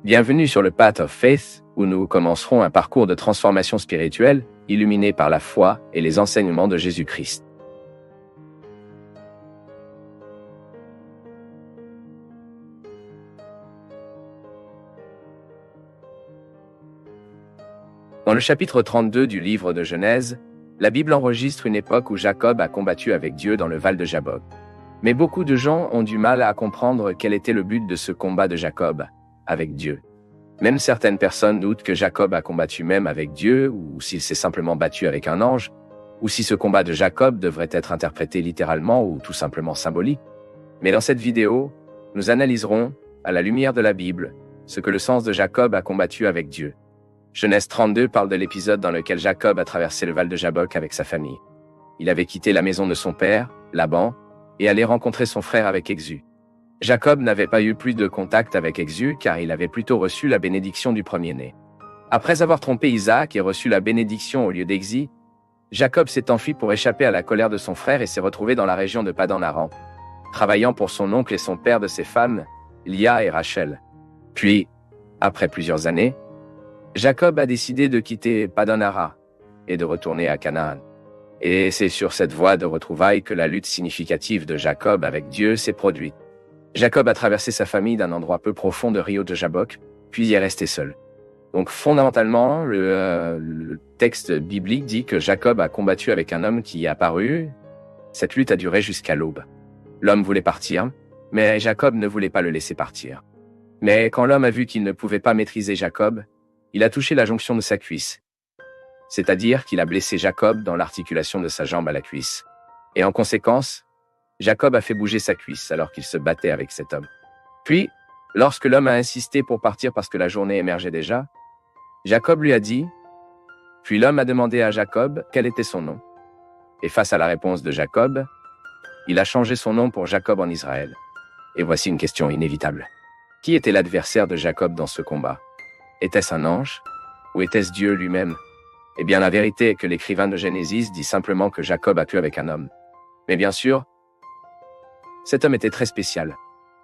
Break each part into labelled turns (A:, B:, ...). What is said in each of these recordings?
A: Bienvenue sur le Path of Faith, où nous commencerons un parcours de transformation spirituelle, illuminé par la foi et les enseignements de Jésus-Christ. Dans le chapitre 32 du livre de Genèse, la Bible enregistre une époque où Jacob a combattu avec Dieu dans le Val de Jabbok. Mais beaucoup de gens ont du mal à comprendre quel était le but de ce combat de Jacob avec Dieu. Même certaines personnes doutent que Jacob a combattu même avec Dieu, ou s'il s'est simplement battu avec un ange, ou si ce combat de Jacob devrait être interprété littéralement ou tout simplement symbolique. Mais dans cette vidéo, nous analyserons, à la lumière de la Bible, ce que le sens de Jacob a combattu avec Dieu. Genèse 32 parle de l'épisode dans lequel Jacob a traversé le Val de Jabbok avec sa famille. Il avait quitté la maison de son père, Laban, et allé rencontrer son frère avec Exu. Jacob n'avait pas eu plus de contact avec Exu car il avait plutôt reçu la bénédiction du premier-né. Après avoir trompé Isaac et reçu la bénédiction au lieu d'Exi, Jacob s'est enfui pour échapper à la colère de son frère et s'est retrouvé dans la région de Padan-Aram, travaillant pour son oncle et son père de ses femmes, Lia et Rachel. Puis, après plusieurs années, Jacob a décidé de quitter Padan-Aram et de retourner à Canaan. Et c'est sur cette voie de retrouvailles que la lutte significative de Jacob avec Dieu s'est produite. Jacob a traversé sa famille d'un endroit peu profond de Rio de Jabbok, puis y est resté seul. Donc fondamentalement, le texte biblique dit que Jacob a combattu avec un homme qui est apparu. Cette lutte a duré jusqu'à l'aube. L'homme voulait partir, mais Jacob ne voulait pas le laisser partir. Mais quand l'homme a vu qu'il ne pouvait pas maîtriser Jacob, il a touché la jonction de sa cuisse. C'est-à-dire qu'il a blessé Jacob dans l'articulation de sa jambe à la cuisse. Et en conséquence, Jacob a fait bouger sa cuisse alors qu'il se battait avec cet homme. Puis, lorsque l'homme a insisté pour partir parce que la journée émergeait déjà, Jacob lui a dit, puis l'homme a demandé à Jacob quel était son nom. Et face à la réponse de Jacob, il a changé son nom pour Jacob en Israël. Et voici une question inévitable. Qui était l'adversaire de Jacob dans ce combat? Était-ce un ange? Ou était-ce Dieu lui-même? Eh bien, la vérité est que l'écrivain de Genèse dit simplement que Jacob a pu avec un homme. Mais bien sûr, cet homme était très spécial.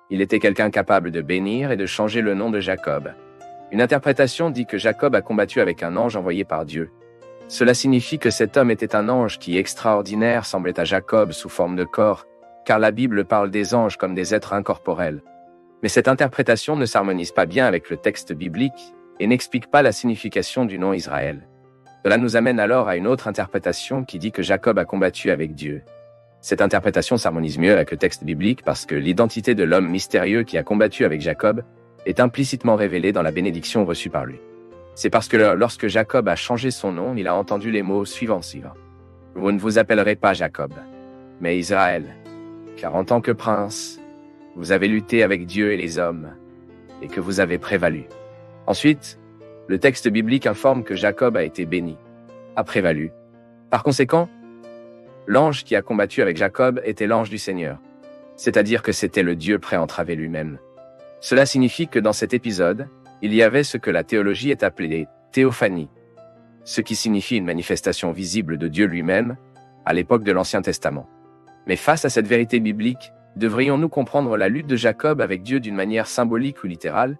A: Il était quelqu'un capable de bénir et de changer le nom de Jacob. Une interprétation dit que Jacob a combattu avec un ange envoyé par Dieu. Cela signifie que cet homme était un ange qui, extraordinaire, semblait à Jacob sous forme de corps, car la Bible parle des anges comme des êtres incorporels. Mais cette interprétation ne s'harmonise pas bien avec le texte biblique et n'explique pas la signification du nom Israël. Cela nous amène alors à une autre interprétation qui dit que Jacob a combattu avec Dieu. Cette interprétation s'harmonise mieux avec le texte biblique parce que l'identité de l'homme mystérieux qui a combattu avec Jacob est implicitement révélée dans la bénédiction reçue par lui. C'est parce que lorsque Jacob a changé son nom, il a entendu les mots suivants. Vous ne vous appellerez pas Jacob, mais Israël, car en tant que prince, vous avez lutté avec Dieu et les hommes, et que vous avez prévalu. Ensuite, le texte biblique informe que Jacob a été béni, a prévalu. Par conséquent, l'ange qui a combattu avec Jacob était l'ange du Seigneur, c'est-à-dire que c'était le Dieu pré-entravé lui-même. Cela signifie que dans cet épisode, il y avait ce que la théologie est appelée théophanie, ce qui signifie une manifestation visible de Dieu lui-même à l'époque de l'Ancien Testament. Mais face à cette vérité biblique, devrions-nous comprendre la lutte de Jacob avec Dieu d'une manière symbolique ou littérale?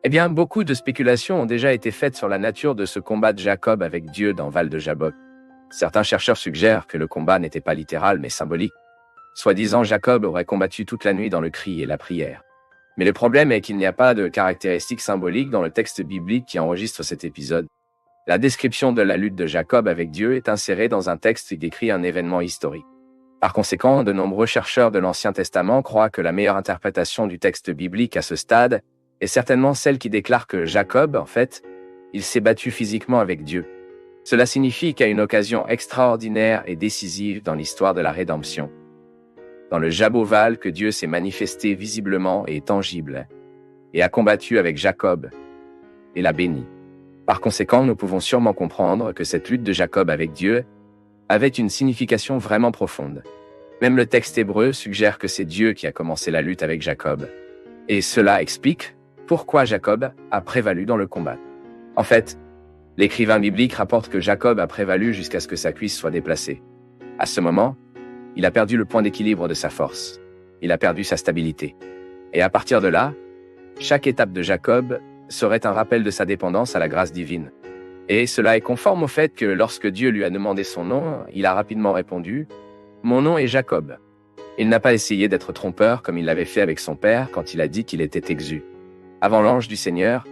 A: Eh bien, beaucoup de spéculations ont déjà été faites sur la nature de ce combat de Jacob avec Dieu dans Val de Jabbok. Certains chercheurs suggèrent que le combat n'était pas littéral mais symbolique. Soi-disant, Jacob aurait combattu toute la nuit dans le cri et la prière. Mais le problème est qu'il n'y a pas de caractéristiques symboliques dans le texte biblique qui enregistre cet épisode. La description de la lutte de Jacob avec Dieu est insérée dans un texte qui décrit un événement historique. Par conséquent, de nombreux chercheurs de l'Ancien Testament croient que la meilleure interprétation du texte biblique à ce stade est certainement celle qui déclare que Jacob, en fait, il s'est battu physiquement avec Dieu. Cela signifie qu'à une occasion extraordinaire et décisive dans l'histoire de la rédemption, dans le Jabboval que Dieu s'est manifesté visiblement et tangible, et a combattu avec Jacob, et l'a béni. Par conséquent, nous pouvons sûrement comprendre que cette lutte de Jacob avec Dieu avait une signification vraiment profonde. Même le texte hébreu suggère que c'est Dieu qui a commencé la lutte avec Jacob. Et cela explique pourquoi Jacob a prévalu dans le combat. En fait, l'écrivain biblique rapporte que Jacob a prévalu jusqu'à ce que sa cuisse soit déplacée. À ce moment, il a perdu le point d'équilibre de sa force. Il a perdu sa stabilité. Et à partir de là, chaque étape de Jacob serait un rappel de sa dépendance à la grâce divine. Et cela est conforme au fait que lorsque Dieu lui a demandé son nom, il a rapidement répondu « Mon nom est Jacob ». Il n'a pas essayé d'être trompeur comme il l'avait fait avec son père quand il a dit qu'il était exu. Avant l'ange du Seigneur,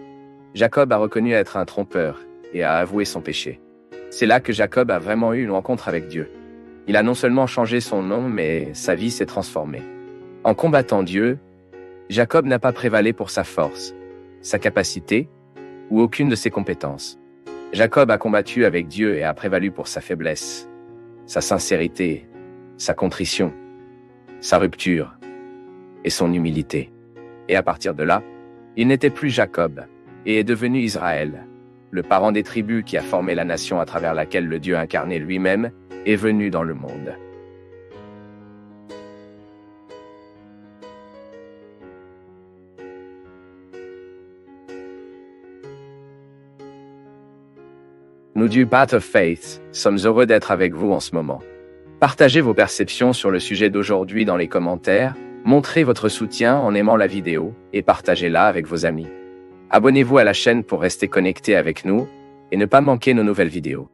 A: Jacob a reconnu être un trompeur et a avoué son péché. C'est là que Jacob a vraiment eu une rencontre avec Dieu. Il a non seulement changé son nom, mais sa vie s'est transformée. En combattant Dieu, Jacob n'a pas prévalé pour sa force, sa capacité ou aucune de ses compétences. Jacob a combattu avec Dieu et a prévalu pour sa faiblesse, sa sincérité, sa contrition, sa rupture et son humilité. Et à partir de là, il n'était plus Jacob et est devenu Israël, le parent des tribus qui a formé la nation à travers laquelle le Dieu incarné lui-même est venu dans le monde. Nous du Path of Faith sommes heureux d'être avec vous en ce moment. Partagez vos perceptions sur le sujet d'aujourd'hui dans les commentaires, montrez votre soutien en aimant la vidéo et partagez-la avec vos amis. Abonnez-vous à la chaîne pour rester connecté avec nous et ne pas manquer nos nouvelles vidéos.